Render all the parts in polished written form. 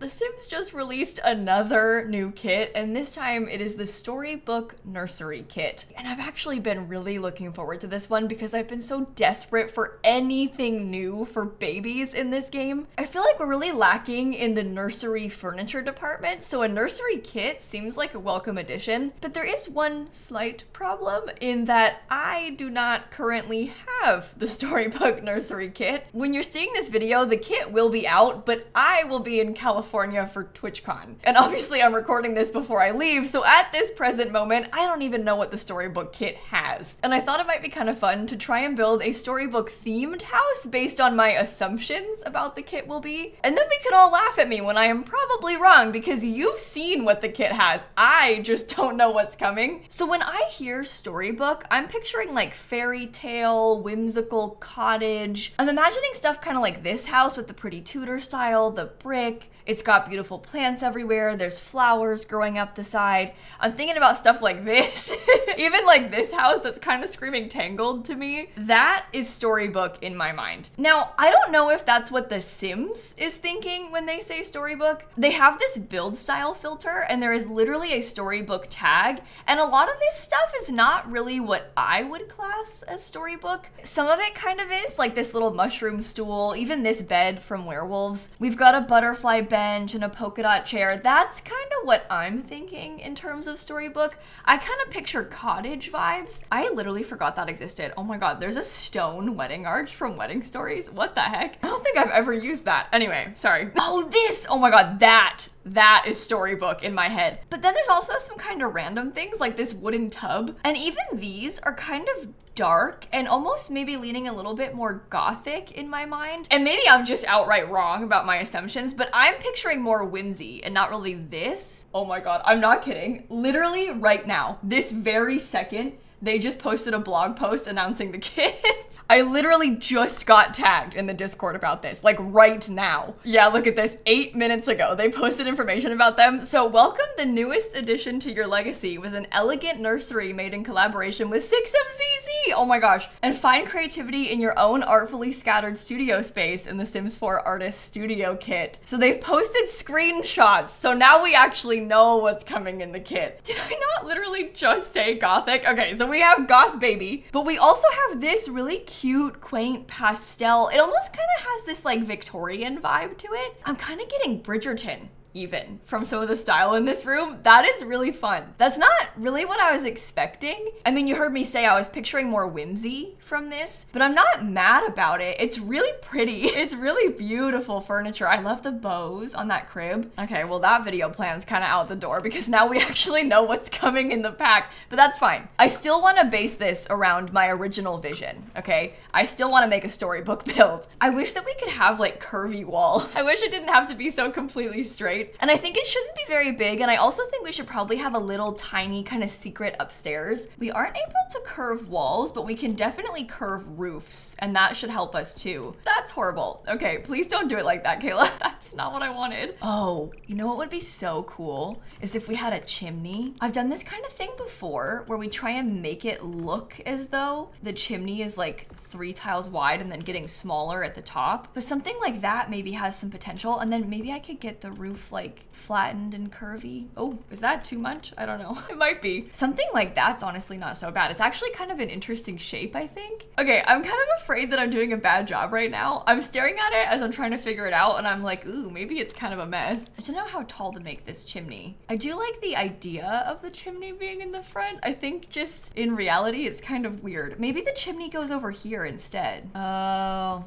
The Sims just released another new kit, and this time it is the Storybook Nursery Kit. And I've actually been really looking forward to this one because I've been so desperate for anything new for babies in this game. I feel like we're really lacking in the nursery furniture department, so a nursery kit seems like a welcome addition. But there is one slight problem in that I do not currently have the Storybook Nursery Kit. When you're seeing this video, the kit will be out, but I will be in California for TwitchCon. And obviously I'm recording this before I leave, so at this present moment, I don't even know what the Storybook Kit has. And I thought it might be kind of fun to try and build a storybook themed house based on my assumptions about the kit will be. And then we could all laugh at me when I am probably wrong because you've seen what the kit has. I just don't know what's coming. So when I hear storybook, I'm picturing like fairy tale, whimsical cottage. I'm imagining stuff kind of like this house with the pretty Tudor style, the brick. It's got beautiful plants everywhere. There's flowers growing up the side. I'm thinking about stuff like this. Even like this house that's kind of screaming Tangled to me. That is storybook in my mind. Now, I don't know if that's what The Sims is thinking when they say storybook. They have this build style filter and there is literally a storybook tag. And a lot of this stuff is not really what I would class as storybook. Some of it kind of is, like this little mushroom stool, even this bed from Werewolves. We've got a butterfly bench and a polka dot chair. That's kind of what I'm thinking in terms of storybook. I kind of picture cottage vibes. I literally forgot that existed. Oh my god, there's a stone wedding arch from Wedding Stories. What the heck? I don't think I've ever used that. Anyway, sorry. Oh, this! Oh my god, that is storybook in my head. But then there's also some kind of random things like this wooden tub. And even these are kind of dark and almost maybe leaning a little bit more gothic in my mind. And maybe I'm just outright wrong about my assumptions, but I'm picturing more whimsy and not really this. Oh my god, I'm not kidding. Literally right now, this very second, they just posted a blog post announcing the kit. I literally just got tagged in the Discord about this, like right now. Yeah, look at this, 8 minutes ago, they posted information about them. So welcome the newest addition to your legacy with an elegant nursery made in collaboration with lilsimsie. Oh my gosh. And find creativity in your own artfully scattered studio space in the Sims 4 Artist Studio Kit. So they've posted screenshots, so now we actually know what's coming in the kit. Did I not literally just say gothic? Okay, so we have goth baby, but we also have this really cute, quaint pastel. It almost kind of has this like Victorian vibe to it. I'm kind of getting Bridgerton even from some of the style in this room. That is really fun. That's not really what I was expecting. I mean, you heard me say I was picturing more whimsy from this, but I'm not mad about it. It's really pretty. It's really beautiful furniture. I love the bows on that crib. Okay, well that video plan's kind of out the door because now we actually know what's coming in the pack, but that's fine. I still want to base this around my original vision, okay? I still want to make a storybook build. I wish that we could have like curvy walls. I wish it didn't have to be so completely straight. And I think it shouldn't be very big, and I also think we should probably have a little tiny kind of secret upstairs. We aren't able to curve walls, but we can definitely curve roofs, and that should help us too. That's horrible. Okay, please don't do it like that, Kayla. That's not what I wanted. Oh, you know what would be so cool is if we had a chimney. I've done this kind of thing before where we try and make it look as though the chimney is like 3 tiles wide and then getting smaller at the top. But something like that maybe has some potential, and then maybe I could get the roof like flattened and curvy. Oh, is that too much? I don't know. It might be. Something like that's honestly not so bad. It's actually kind of an interesting shape, I think. Okay, I'm kind of afraid that I'm doing a bad job right now. I'm staring at it as I'm trying to figure it out, and I'm like, ooh, maybe it's kind of a mess. I don't know how tall to make this chimney. I do like the idea of the chimney being in the front. I think just in reality, it's kind of weird. Maybe the chimney goes over here instead. Oh.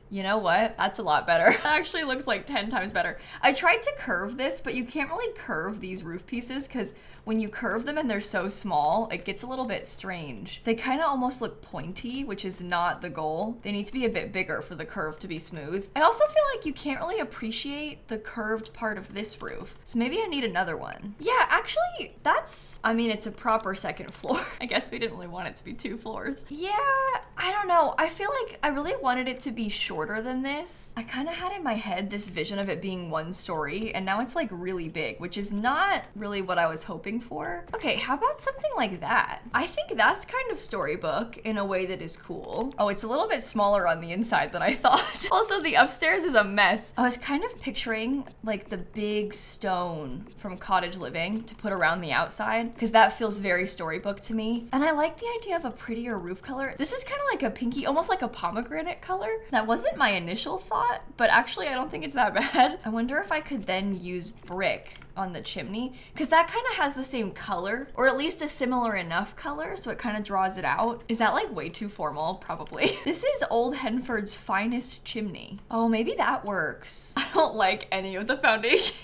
You know what? That's a lot better. That actually looks like 10 times better. I tried to curve this, but you can't really curve these roof pieces because when you curve them and they're so small, it gets a little bit strange. They kind of almost look pointy, which is not the goal. They need to be a bit bigger for the curve to be smooth. I also feel like you can't really appreciate the curved part of this roof. So maybe I need another one. Yeah, actually, that's, I mean, it's a proper second floor. I guess we didn't really want it to be 2 floors. Yeah, I don't know. I feel like I really wanted it to be shorter than this. I kind of had in my head this vision of it being one story, and now it's like really big, which is not really what I was hoping for. Okay, how about something like that? I think that's kind of storybook in a way that is cool. Oh, it's a little bit smaller on the inside than I thought. Also, the upstairs is a mess. I was kind of picturing like the big stone from Cottage Living to put around the outside, because that feels very storybook to me. And I like the idea of a prettier roof color. This is kind of like a pinky, almost like a pomegranate color. That wasn't my initial thought, but actually I don't think it's that bad. I wonder if I could then use brick on the chimney, because that kind of has the same color, or at least a similar enough color, so it kind of draws it out. Is that like way too formal? Probably. This is Old Henford's finest chimney. Oh, maybe that works. I don't like any of the foundations.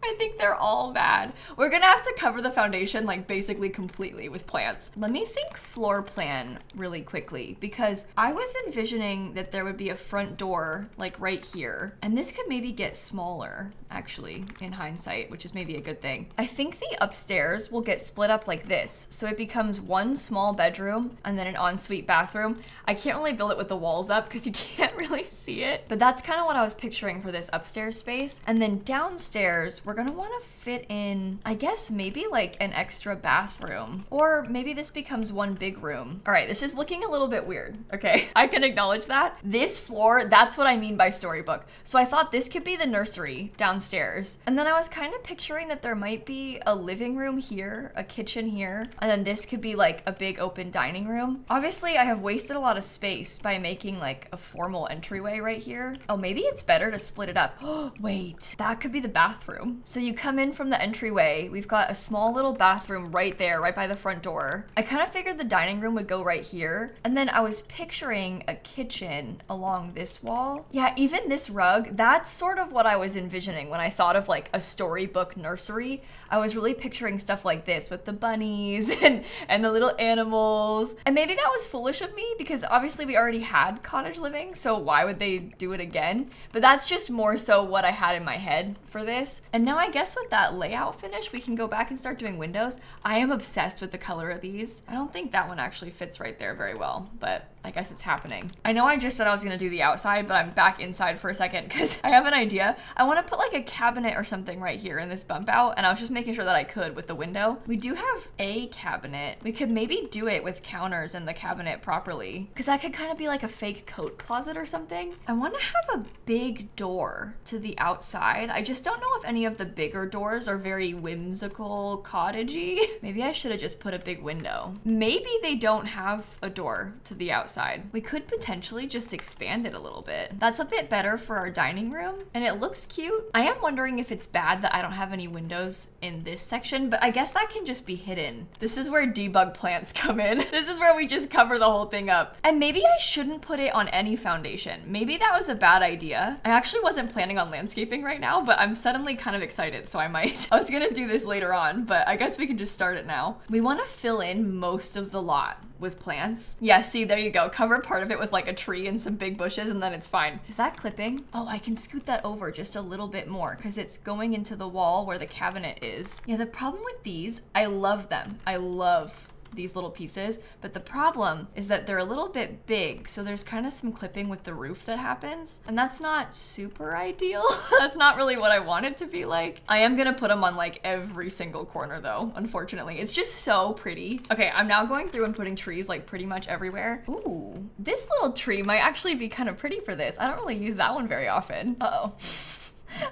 I think they're all bad. We're gonna have to cover the foundation like basically completely with plants. Let me think floor plan really quickly, because I was envisioning that there would be a front door like right here, and this could maybe get smaller actually in hindsight, which is maybe a good thing. I think the upstairs will get split up like this, so it becomes one small bedroom and then an ensuite bathroom. I can't really build it with the walls up because you can't really see it, but that's kind of what I was picturing for this upstairs space. And then downstairs, we're gonna want to fit in, I guess maybe like an extra bathroom, or maybe this becomes one big room. All right, this is looking a little bit weird. Okay, I can acknowledge that. This floor, that's what I mean by storybook. So I thought this could be the nursery downstairs. And then I was kind of picturing that there might be a living room here, a kitchen here, and then this could be like a big open dining room. Obviously, I have wasted a lot of space by making like a formal entryway right here. Oh, maybe it's better to split it up. Oh, wait, that could be the bathroom. So you come in from the entryway, we've got a small little bathroom right there, right by the front door. I kind of figured the dining room would go right here. And then I was picturing a kitchen along this wall. Yeah, even this rug, that's sort of what I was envisioning when I thought of like a storybook nursery. I was really picturing stuff like this with the bunnies and the little animals. And maybe that was foolish of me, because obviously we already had Cottage Living, so why would they do it again? But that's just more so what I had in my head for this. And now I guess with that layout finish, we can go back and start doing windows. I am obsessed with the color of these. I don't think that one actually fits right there very well, but I guess it's happening. I know I just said I was gonna do the outside, but I'm back inside for a second because I have an idea. I wanna put like a cabinet or something right here in this bump out, and I was just making sure that I could with the window. We do have a cabinet. We could maybe do it with counters in the cabinet properly, because that could kind of be like a fake coat closet or something. I wanna have a big door to the outside. I just don't know if any of the bigger doors are very whimsical, cottagey. Maybe I should have just put a big window. Maybe they don't have a door to the outside. We could potentially just expand it a little bit. That's a bit better for our dining room, and it looks cute. I am wondering if it's bad that I don't have any windows in this section, but I guess that can just be hidden. This is where debug plants come in. This is where we just cover the whole thing up. And maybe I shouldn't put it on any foundation. Maybe that was a bad idea. I actually wasn't planning on landscaping right now, but I'm suddenly kind of excited, so I might. I was gonna do this later on, but I guess we can just start it now. We want to fill in most of the lot with plants. Yeah, see, there you go. Cover part of it with like a tree and some big bushes, and then it's fine. Is that clipping? Oh, I can scoot that over just a little bit more because it's going into the wall where the cabinet is. Yeah, the problem with these, I love them. I love these little pieces, but the problem is that they're a little bit big, so there's kind of some clipping with the roof that happens, and that's not super ideal. That's not really what I want it to be like. I am gonna put them on like every single corner though, unfortunately. It's just so pretty. Okay, I'm now going through and putting trees like pretty much everywhere. Ooh, this little tree might actually be kind of pretty for this. I don't really use that one very often. Uh-oh.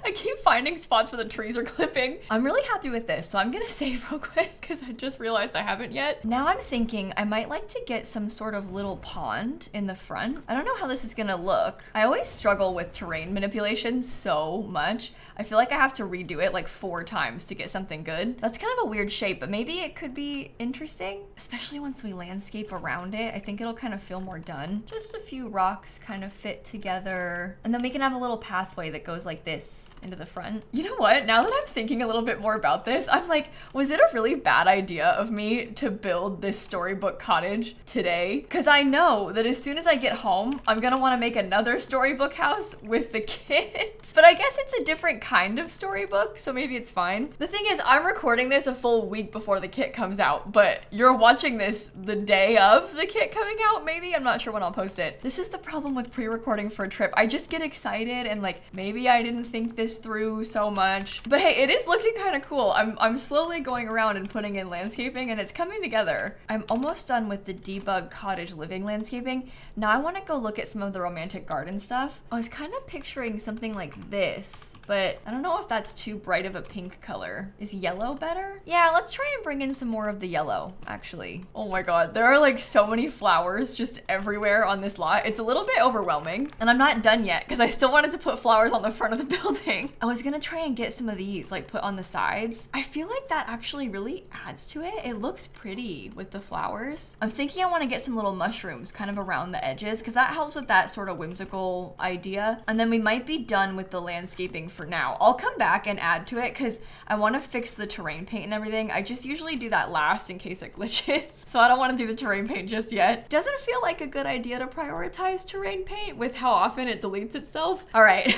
I keep finding spots where the trees are clipping. I'm really happy with this, so I'm gonna save real quick because I just realized I haven't yet. Now I'm thinking I might like to get some sort of little pond in the front. I don't know how this is gonna look. I always struggle with terrain manipulation so much. I feel like I have to redo it like 4 times to get something good. That's kind of a weird shape, but maybe it could be interesting, especially once we landscape around it. I think it'll kind of feel more done. Just a few rocks kind of fit together, and then we can have a little pathway that goes like this into the front. You know what? Now that I'm thinking a little bit more about this, I'm like, was it a really bad idea of me to build this storybook cottage today? Because I know that as soon as I get home, I'm gonna want to make another storybook house with the kids. But I guess it's a different kind of storybook, so maybe it's fine. The thing is, I'm recording this a full week before the kit comes out, but you're watching this the day of the kit coming out, maybe? I'm not sure when I'll post it. This is the problem with pre-recording for a trip. I just get excited and like, maybe I didn't think this through so much. But hey, it is looking kind of cool. I'm slowly going around and putting in landscaping and it's coming together. I'm almost done with the debug cottage living landscaping. Now I want to go look at some of the romantic garden stuff. I was kind of picturing something like this, but I don't know if that's too bright of a pink color. Is yellow better? Yeah, let's try and bring in some more of the yellow, actually. Oh my god, there are like so many flowers just everywhere on this lot. It's a little bit overwhelming, and I'm not done yet because I still wanted to put flowers on the front of the building. I was gonna try and get some of these like put on the sides. I feel like that actually really adds to it. It looks pretty with the flowers. I'm thinking I want to get some little mushrooms kind of around the edges because that helps with that sort of whimsical idea. And then we might be done with the landscaping for now. I'll come back and add to it because I want to fix the terrain paint and everything. I just usually do that last in case it glitches. So I don't want to do the terrain paint just yet. Doesn't feel like a good idea to prioritize terrain paint with how often it deletes itself. All right,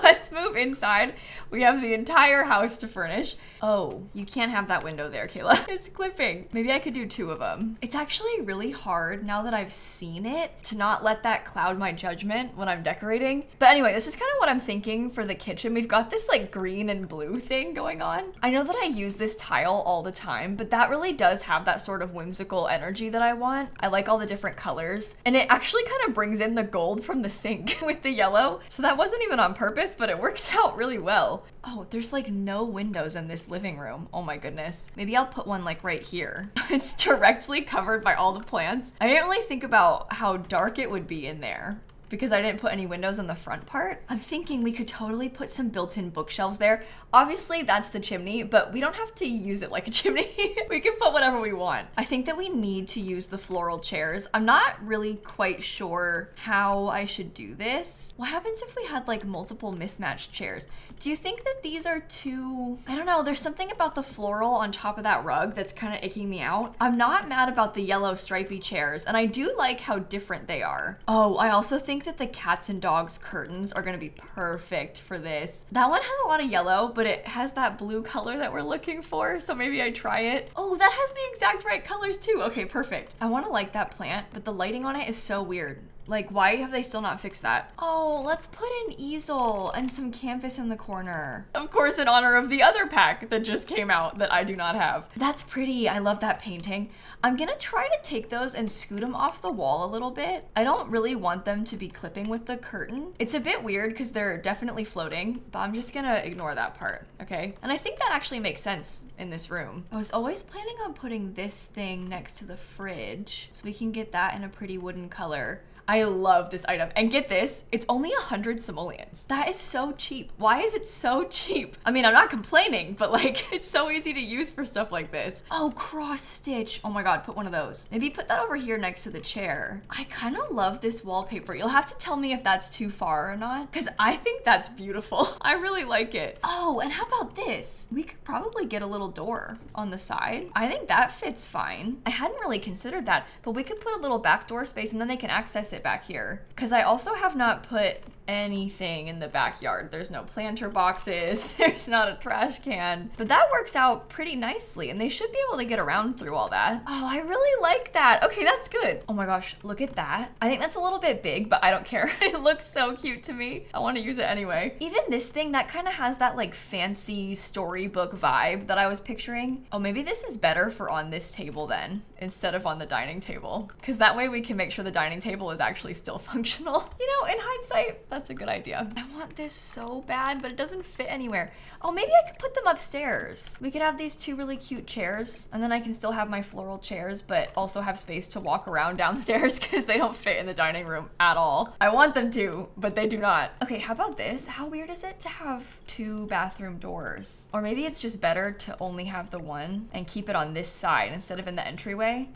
let's move inside. We have the entire house to furnish. Oh, you can't have that window there, Kayla. It's clipping. Maybe I could do 2 of them. It's actually really hard now that I've seen it to not let that cloud my judgment when I'm decorating. But anyway, this is kind of what I'm thinking for the kitchen. We've got this like green and blue thing going on. I know that I use this tile all the time, but that really does have that sort of whimsical energy that I want. I like all the different colors, and it actually kind of brings in the gold from the sink with the yellow. So that wasn't even on purpose, but it works out really well. Oh, there's like no windows in this living room. Oh my goodness. Maybe I'll put one like right here. It's directly covered by all the plants. I didn't really think about how dark it would be in there because I didn't put any windows on the front part. I'm thinking we could totally put some built-in bookshelves there. Obviously that's the chimney, but we don't have to use it like a chimney. We can put whatever we want. I think that we need to use the floral chairs. I'm not really quite sure how I should do this. What happens if we had like multiple mismatched chairs? Do you think that these are too, I don't know, there's something about the floral on top of that rug that's kind of icking me out. I'm not mad about the yellow stripy chairs, and I do like how different they are. Oh, I also think that the cats and dogs curtains are gonna be perfect for this. That one has a lot of yellow, but it has that blue color that we're looking for, so maybe I try it. Oh, that has the exact right colors too. Okay, perfect. I wanna like that plant, but the lighting on it is so weird. Like, why have they still not fixed that? Oh, let's put an easel and some canvas in the corner. Of course, in honor of the other pack that just came out that I do not have. That's pretty. I love that painting. I'm gonna try to take those and scoot them off the wall a little bit. I don't really want them to be clipping with the curtain. It's a bit weird because they're definitely floating, but I'm just gonna ignore that part, okay? And I think that actually makes sense in this room. I was always planning on putting this thing next to the fridge so we can get that in a pretty wooden color. I love this item. And get this, it's only 100 simoleons. That is so cheap. Why is it so cheap? I mean, I'm not complaining, but like, it's so easy to use for stuff like this. Oh, cross stitch. Oh my God, put one of those. Maybe put that over here next to the chair. I kind of love this wallpaper. You'll have to tell me if that's too far or not, because I think that's beautiful. I really like it. Oh, and how about this? We could probably get a little door on the side. I think that fits fine. I hadn't really considered that, but we could put a little back door space and then they can access it back here. Because I also have not put anything in the backyard. There's no planter boxes, there's not a trash can, but that works out pretty nicely and they should be able to get around through all that. Oh, I really like that. Okay, that's good. Oh my gosh, look at that. I think that's a little bit big, but I don't care. It looks so cute to me. I want to use it anyway. Even this thing, that kind of has that like fancy storybook vibe that I was picturing. Oh, maybe this is better for on this table then, instead of on the dining table, because that way we can make sure the dining table is actually still functional. You know, in hindsight, that's a good idea. I want this so bad, but it doesn't fit anywhere. Oh, maybe I could put them upstairs. We could have these 2 really cute chairs, and then I can still have my floral chairs, but also have space to walk around downstairs because they don't fit in the dining room at all. I want them to, but they do not. Okay, how about this? How weird is it to have 2 bathroom doors? Or maybe it's just better to only have the one and keep it on this side instead of in the entryway.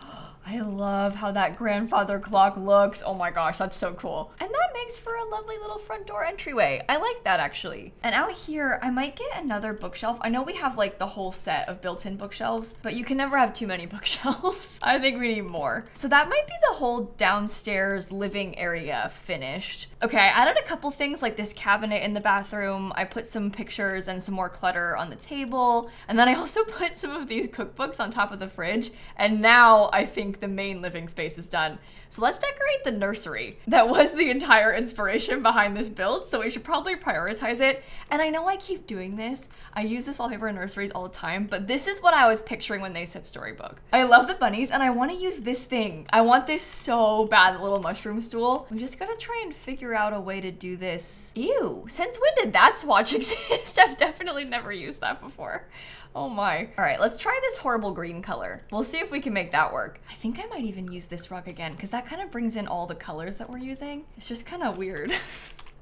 I love how that grandfather clock looks. Oh my gosh, that's so cool. And that makes for a lovely little front door entryway. I like that actually. And out here, I might get another bookshelf. I know we have like the whole set of built-in bookshelves, but you can never have too many bookshelves. I think we need more. So that might be the whole downstairs living area finished. Okay, I added a couple things like this cabinet in the bathroom. I put some pictures and some more clutter on the table. And then I also put some of these cookbooks on top of the fridge. And now I think the main living space is done. So let's decorate the nursery. That was the entire inspiration behind this build, so we should probably prioritize it. And I know I keep doing this. I use this wallpaper in nurseries all the time, but this is what I was picturing when they said storybook. I love the bunnies, and I want to use this thing. I want this so bad, the little mushroom stool. We just gotta try and figure out a way to do this. Ew, since when did that swatch exist? I've definitely never used that before. Oh my. All right, let's try this horrible green color. We'll see if we can make that work. I think I might even use this rug again because that kind of brings in all the colors that we're using. It's just kind of weird.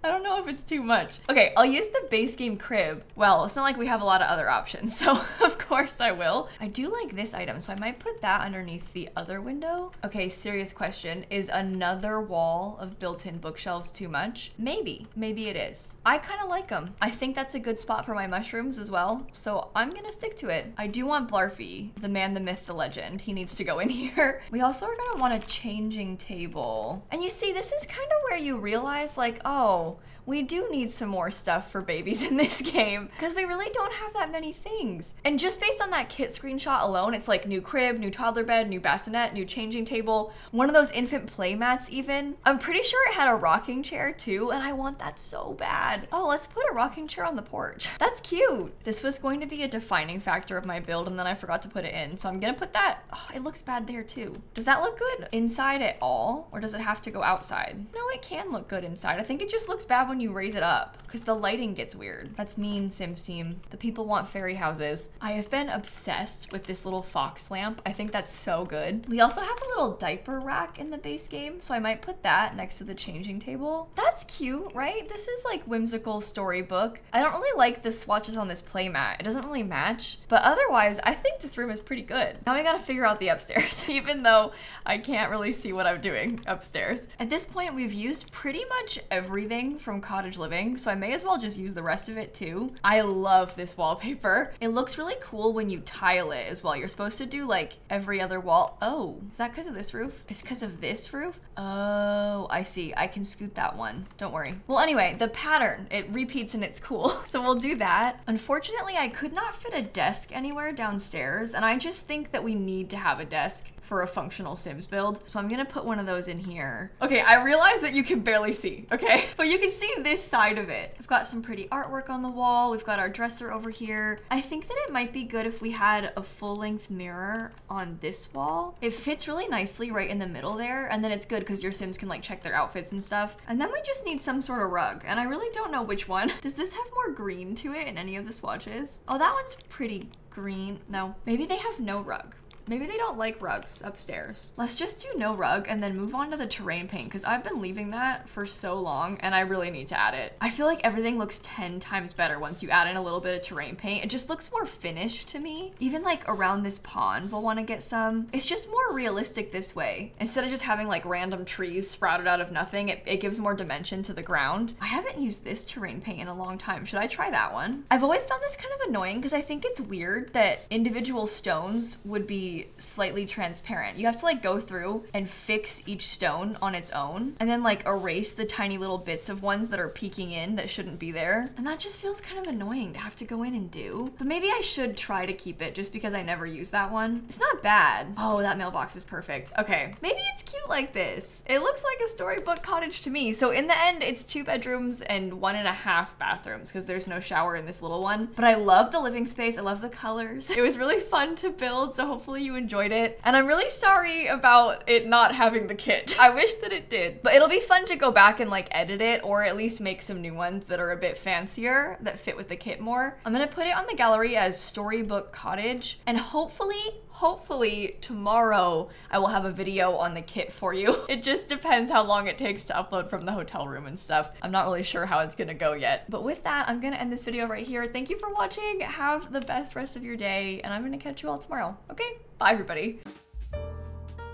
I don't know if it's too much. Okay, I'll use the base game crib. Well, it's not like we have a lot of other options, so of course I will. I do like this item, so I might put that underneath the other window. Okay, serious question. Is another wall of built-in bookshelves too much? Maybe. Maybe it is. I kind of like them. I think that's a good spot for my mushrooms as well, so I'm gonna stick to it. I do want Blarfy, the man, the myth, the legend. He needs to go in here. We also are gonna want a changing table. And you see, this is kind of where you realize like, oh, we do need some more stuff for babies in this game because we really don't have that many things. And just based on that kit screenshot alone, it's like new crib, new toddler bed, new bassinet, new changing table, one of those infant play mats even. I'm pretty sure it had a rocking chair too, and I want that so bad. Oh, let's put a rocking chair on the porch. That's cute. This was going to be a defining factor of my build, and then I forgot to put it in, so I'm gonna put that. Oh, it looks bad there too. Does that look good inside at all, or does it have to go outside? No, it can look good inside. I think it just looks bad when you raise it up because the lighting gets weird. That's mean, Sims team. The people want fairy houses. I have been obsessed with this little fox lamp. I think that's so good. We also have a little diaper rack in the base game, so I might put that next to the changing table. That's cute, right? This is like whimsical storybook. I don't really like the swatches on this playmat. It doesn't really match, but otherwise, I think this room is pretty good. Now we gotta figure out the upstairs, even though I can't really see what I'm doing upstairs. At this point, we've used pretty much everything from cottage living, so I may as well just use the rest of it too. I love this wallpaper. It looks really cool when you tile it as well. You're supposed to do like every other wall. Oh, is that because of this roof? It's because of this roof? Oh, I see. I can scoot that one. Don't worry. Well, anyway, the pattern, it repeats and it's cool. So we'll do that. Unfortunately, I could not fit a desk anywhere downstairs, and I just think that we need to have a desk for a functional Sims build. So I'm gonna put one of those in here. Okay, I realize that you can barely see, okay? But you can see this side of it. We've got some pretty artwork on the wall. We've got our dresser over here. I think that it might be good if we had a full-length mirror on this wall. It fits really nicely right in the middle there, and then it's good because your Sims can like check their outfits and stuff. And then we just need some sort of rug, and I really don't know which one. Does this have more green to it in any of the swatches? Oh, that one's pretty green. No, maybe they have no rug. Maybe they don't like rugs upstairs. Let's just do no rug and then move on to the terrain paint because I've been leaving that for so long and I really need to add it. I feel like everything looks 10 times better once you add in a little bit of terrain paint. It just looks more finished to me. Even like around this pond, we'll want to get some. It's just more realistic this way. Instead of just having like random trees sprouted out of nothing, it gives more dimension to the ground. I haven't used this terrain paint in a long time. Should I try that one? I've always found this kind of annoying because I think it's weird that individual stones would be slightly transparent. You have to like go through and fix each stone on its own and then like erase the tiny little bits of ones that are peeking in that shouldn't be there. And that just feels kind of annoying to have to go in and do. But maybe I should try to keep it just because I never use that one. It's not bad. Oh, that mailbox is perfect. Okay, maybe it's cute like this. It looks like a storybook cottage to me. So in the end, it's 2 bedrooms and 1.5 bathrooms because there's no shower in this little one. But I love the living space. I love the colors. It was really fun to build, so hopefully you enjoyed it. And I'm really sorry about it not having the kit. I wish that it did. But it'll be fun to go back and like edit it or at least make some new ones that are a bit fancier that fit with the kit more. I'm gonna put it on the gallery as Storybook Cottage, and hopefully tomorrow I will have a video on the kit for you. It just depends how long it takes to upload from the hotel room and stuff. I'm not really sure how it's gonna go yet. But with that, I'm gonna end this video right here. Thank you for watching. Have the best rest of your day, and I'm gonna catch you all tomorrow. Okay, bye everybody.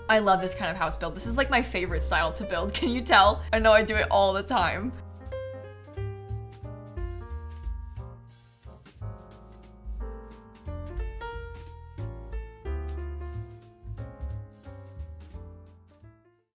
I love this kind of house build. This is like my favorite style to build. Can you tell? I know I do it all the time.